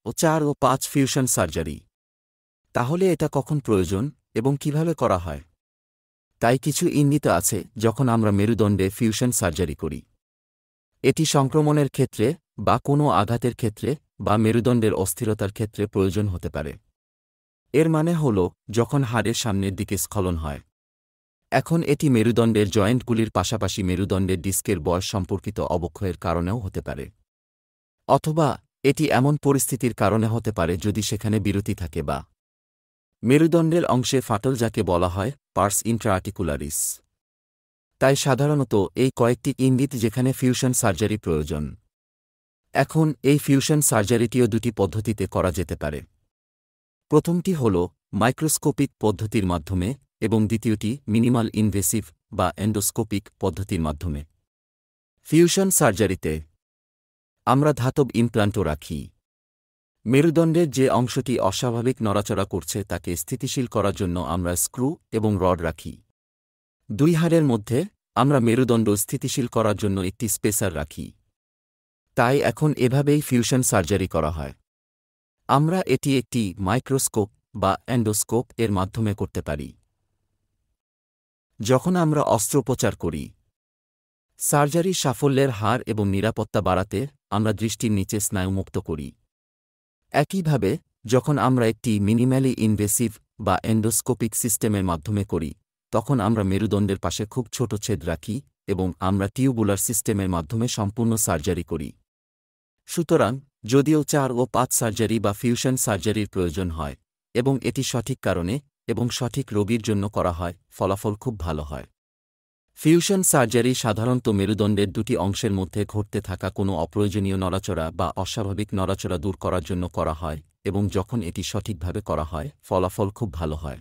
ও 4 ও 5 fusion surgery. তাহলে এটা কখন প্রয়োজন এবং কিভাবে করা হয়? তাই কিছু ইঙ্গিত আছে যখন আমরা মেরুদণ্ডে ফিউশন সার্জারি করি। এটি সংক্রমণের ক্ষেত্রে বা কোনো আঘাতের ক্ষেত্রে বা মেরুদণ্ডের অস্থিরতার ক্ষেত্রে প্রয়োজন হতে পারে। এর মানে হল যখন হাড়ের সামনের দিকে স্খলন হয়। এখন এটি মেরুদণ্ডের জয়েন্টগুলির পাশাপাশি মেরুদণ্ডের ডিস্কের বয়স সম্পর্কিত অবক্ষয়ের কারণেও হতে পারে। অথবা এটি এমন পরিস্থিতির কারণে হতে পারে যদি সেখানে বিরতি থাকে বা মেরুদণ্ডের অংশে ফাটল, যাকে বলা হয় পার্স ইন্ট্রাআর্টিকুলারিস। তাই সাধারণত এই কয়েকটি ইঙ্গিত যেখানে ফিউশন সার্জারি প্রয়োজন। এখন এই ফিউশন সার্জারিটিও দুটি পদ্ধতিতে করা যেতে পারে। প্রথমটি হল মাইক্রোস্কোপিক পদ্ধতির মাধ্যমে এবং দ্বিতীয়টি মিনিমাল ইনভেসিভ বা এন্ডোস্কোপিক পদ্ধতির মাধ্যমে। ফিউশন সার্জারিতে আমরা ধাতব ইমপ্লান্টও রাখি। মেরুদণ্ডের যে অংশটি অস্বাভাবিক নড়াচড়া করছে তাকে স্থিতিশীল করার জন্য আমরা স্ক্রু এবং রড রাখি। দুই হাড়ের মধ্যে আমরা মেরুদণ্ড স্থিতিশীল করার জন্য একটি স্পেসার রাখি। তাই এখন এভাবেই ফিউশন সার্জারি করা হয়। আমরা এটি একটি মাইক্রোস্কোপ বা এন্ডোস্কোপ এর মাধ্যমে করতে পারি। যখন আমরা অস্ত্রোপচার করি, সার্জারি সাফল্যের হার এবং নিরাপত্তা বাড়াতে আমরা দৃষ্টির নিচে স্নায়ুমুক্ত করি। একইভাবে যখন আমরা একটি মিনিম্যালি ইনভেসিভ বা এন্ডোস্কোপিক সিস্টেমের মাধ্যমে করি, তখন আমরা মেরুদণ্ডের পাশে খুব ছোট ছেদ রাখি এবং আমরা টিউবুলার সিস্টেমের মাধ্যমে সম্পূর্ণ সার্জারি করি। সুতরাং যদিও 4 ও 5 সার্জারি বা ফিউশন সার্জারির প্রয়োজন হয় এবং এটি সঠিক কারণে এবং সঠিক রোগীর জন্য করা হয়, ফলাফল খুব ভালো হয়। ফিউশন সার্জারি সাধারণত মেরুদণ্ডের দুটি অংশের মধ্যে ঘটতে থাকা কোনো অপ্রয়োজনীয় নড়াচড়া বা অস্বাভাবিক নড়াচড়া দূর করার জন্য করা হয় এবং যখন এটি সঠিকভাবে করা হয়, ফলাফল খুব ভালো হয়।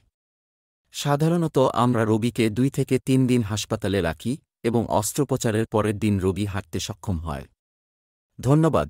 সাধারণত আমরা রোগীকে 2 থেকে 3 দিন হাসপাতালে রাখি এবং অস্ত্রোপচারের পরের দিন রোগী হাঁটতে সক্ষম হয়। ধন্যবাদ।